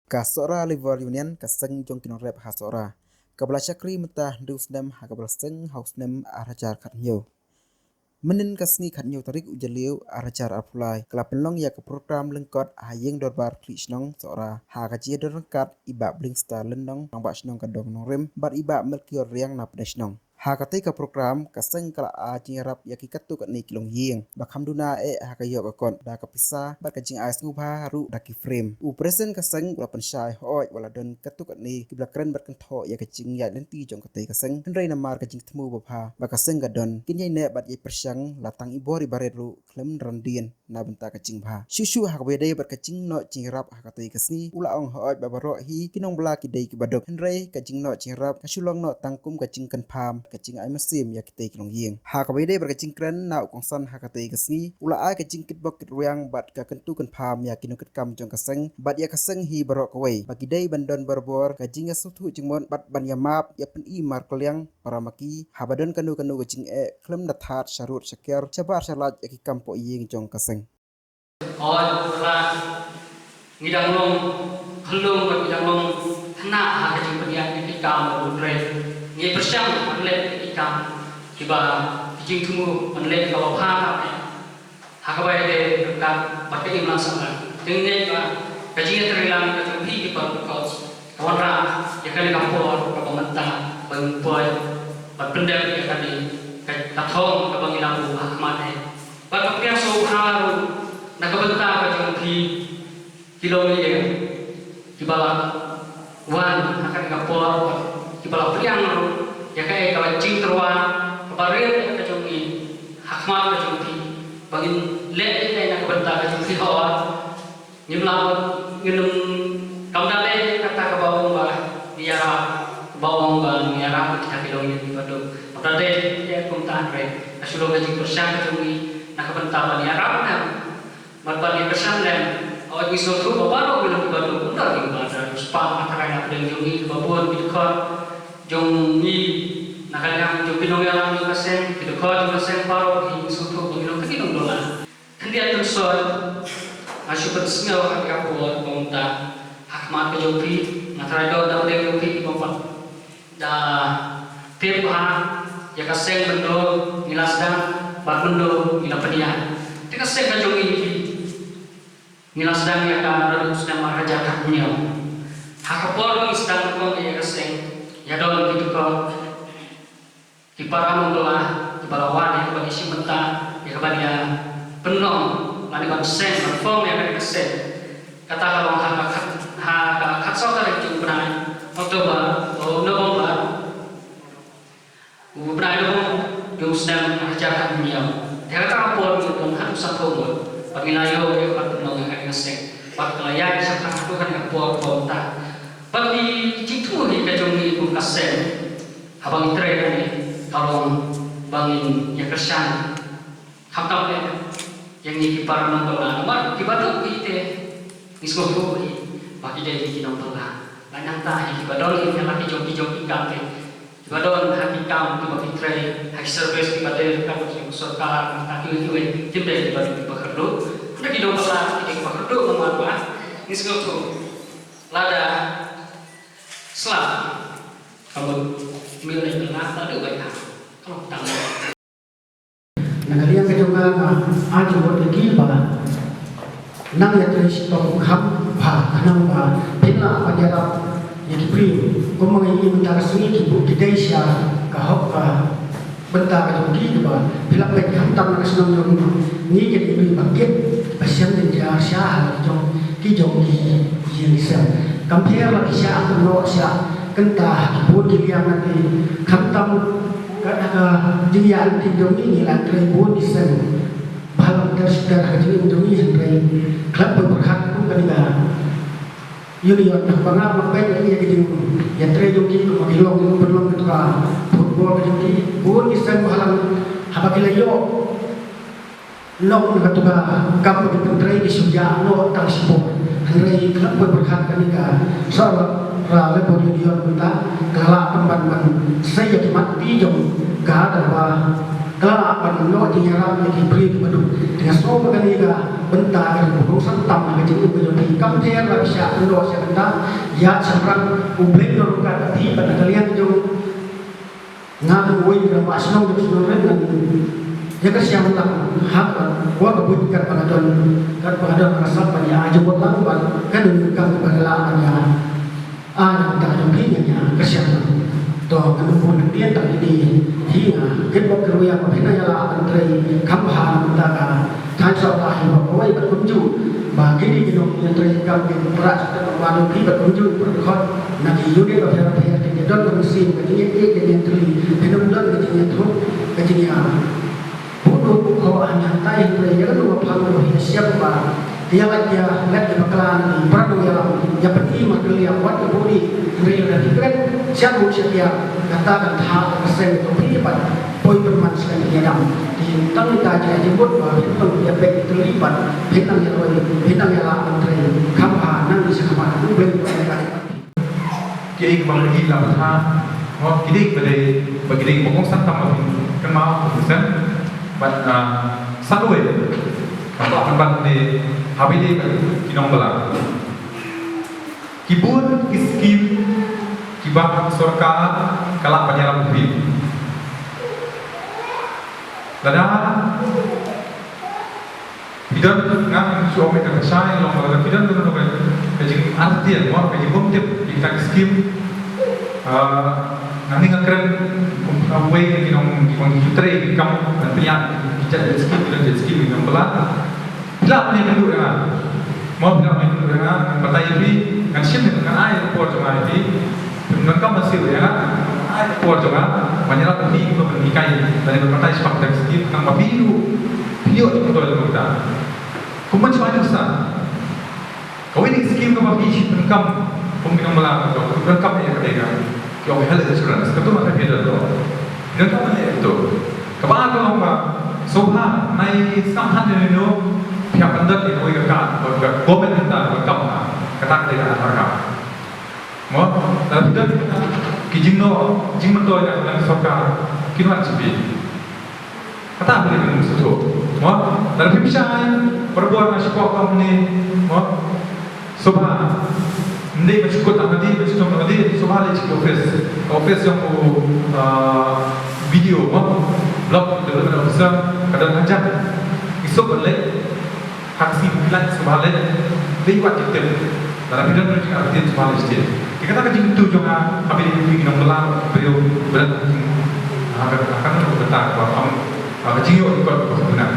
Kasora Liver Union kaseng jong kinong rep hasora. Kabla syakri mentah dusnem hakabla seng hausnem arajar katnyo. Menin kasni katnyo tarik ujaliu arajar apulai. Kala penlong ya ke program lengkot hayeng dorbar klisnong sora. Ha kajia dorengkat iba blingstar lendong nang basnong kadong nongrim bar iba melkior riang na pedesnong. Ha katika program kaseng kala a jingarap yaki katu kat ni kilong ying bakam duna ha kayok akon da kapisa bat kajing ais ngubha ru daki frame u present kaseng wala pensyai hoi wala don katu kat ni kibla keren bat kentho ya kajing ya lenti jong katai kaseng henrei namar kajing temu bapha ba kaseng gadon kinyai ne bat ye persyang latang ibori bareru klem randien na benta kajing bha shushu ha kabede bat kajing no jingarap ha katai kasni ula ong hoi babaro hi kinong bla kidai kibadok henrei kajing no jingarap kasulong no tangkum kajing kan pham kacing ai masim ya kita kilong yeng ha ka bede berkacing kren na ukongsan ha kate kasni ula ai kacing kitbok kitruang bat ka kentu kan pham ya kinu ket kam jong kaseng bat ya kaseng hi barok kawai bagi dei bandon berbor kajing asutu jengmon bat ban ya map ya pen i mar kaliang paramaki ha badon kanu kacing klem na that syarut syakir cabar salat ya ki kampo yeng jong kaseng oi la ngidang long helung bat ngidang long hana ha kacing penyan ki kam bre ngai persyang manlet ikam tiba kijing tumu manlet kalau ha hakabai de ka pakai imlang sama dengan ka kajing terilang ka tumpi ki par because kawanra ya kali kampor ka pementa bangpoi pat pendek ya kali ka thong ka bangilang ahmad pat pakai so haru nak benta ka tumpi kilometer tiba wan akan kampor kibala priang ya kai kalau cing terwan kabarir ka jongi hakma ka jongi bangin le le nak benta ka jongi hawa nyimlang nginum kamdale kata ka bawang ba ya bawang ba ya ra kita kilo ini di batu apate ya kumtan re asulo ka jing persang ka jongi nak benta ba ya ra na marban ya persang dan awak iso tu babaro bilang di batu undar di batu spa antara nak dengan jongi babon bidkot jong ni nakalang jong pinongyalang ni kaseng kidukot kaseng paro hi sutu pangilong kinong dola kandi atong sod asyupat singaw hak kapot pangta hakmat ka jopi natrado daw de jopi pampat da tip ha ya kaseng bendo nilasdan bat bendo nilapanian te kaseng ka jong ini nilasdan ya ka rus na maraja kaknyo hakapor isdan ko ya kaseng ya don gitu ko kiparamong doa kibalawan ya bagi si menta ya kebadia penuh lani konsen perform ya kan kesen kata kalau ha katso ka jung prai oktober o november u prai lo yung snam ajakan niyo ya kata apor don han sapong pagilayo ya pat penuh ya kesen pat kelayan sa kan apor bonta bagi jitu ni kajungi pun kasen habang itre ni kalau bangin ya kersan hakam le yang ni kipar nang tola mar kibadok ite nisgo ko bagi dai ki nang tola lanang ta kibadol ni laki joki gamke kibadol hakikam ki bagi itre hak service ki badel ka ki sarkar ta ki ki timbe bagi bakardo ndak ki dong tola ki bakardo ngomba nisgo to lada Selam, kamu milih benar tak ada banyak. Kalau tak ada. Nagaliang kadungan ajo buat lagi ba. Nang ya tulis tong kham ba kanang ba pina pajarap yang diberi. Kau mengenai bentar sunyi kibu kidai sia kahok ka bentar kadungi ba. Bila baik kham tam nak senang jong ni jadi beri bagian pasien dan jar sia jong ki jong ki yang sia. Compare lagi sia kuno sia kentah kibun kiliang nanti khantam ka jian ti dong ini la tre bun isen balang dar haji dong ini tre klub berkat pun kaliga union nak bangap mapai ni jadi ya tre dong ki ko hilong perlong ketua football jadi bun isen balang habakilayo long ketua kap di tre di suja no tang sipok hari klub berkat kaliga soal ra le union kita kelak tempat saya mati jom ga ada kelak pada no tinggal yang diberi kepada dengan semua kali bentar dan urusan tam yang jadi menjadi kamtiar bisa no sebentar ya sempat publik lakukan di pada kalian itu ngam woi dalam asnong dan sebenarnya ya kesian lah hak buat kebudayaan pengaduan merasa pada aja buat lakukan kan menunjukkan kepada lawannya yang tak jumpinya kesian toh kan dia tak ini hingga kita berkerja pada yang antara kampanye antara tanpa lahir bahwa berkunjung bagi di gedung yang terikam di beras dan baru di berkunjung berkot nanti juga pada pihak di gedung mesin begini yang terli benar-benar begini terus begini bodoh kau hanya tay terjadi dua panggung siapa dia lagi bakalan perang yang penting makhluk yang buat kebudi dari dan dikret siapa siapa katakan hal persen itu terlibat poin bermasalah yang di tang kita aja jemput bahwa itu dia baik terlibat bintang yang menteri kampanye bisa kemana publik jadi kembali lagi dalam hal jadi bagi pokok santam kan mau pesan satu kalau akan di habis kinong belang kibun kiskim kibak sorka kalak penyelam film dada bidan ngan suami dan saya long dada bidan tu tu kajing artian mau kajing bukti kita kiskim nanti ngakren away kinong jutre kam penyak jadi skim yang belang bila punya penduduk dengan mau bila punya penduduk dengan partai ini kan siapa dengan air kuat jangan ini dengan masih ya air kuat jangan banyak lagi pemilikai dari partai sepak tersebut tentang biru itu betul kita kemudian cuma ada besar kau ini skim kau bagi tentang pemimpin malam itu tentang yang ketiga kau hal itu sudah itu macam beda tu tentang mana itu kepada orang soha naik samhan itu pihak pendat itu ikat komen tentang rekam kata tidak rekam mau dalam itu kijino jingmentoy dan soka kinuan cipi kata apa dia dengan sesuatu mau dalam pembicaraan perbuatan sekolah kamu ni mau soha ndai bersyukur tak nanti bersyukur nanti soha lagi office yang video blog development officer kadang ajar isu balik aksi bulan sebalik lewat kita dalam bidang pendidikan artian sebalik saja kita kata kaji itu juga habis ini kita melang beliau berat akan bertahan kalau kamu kaji ikut benar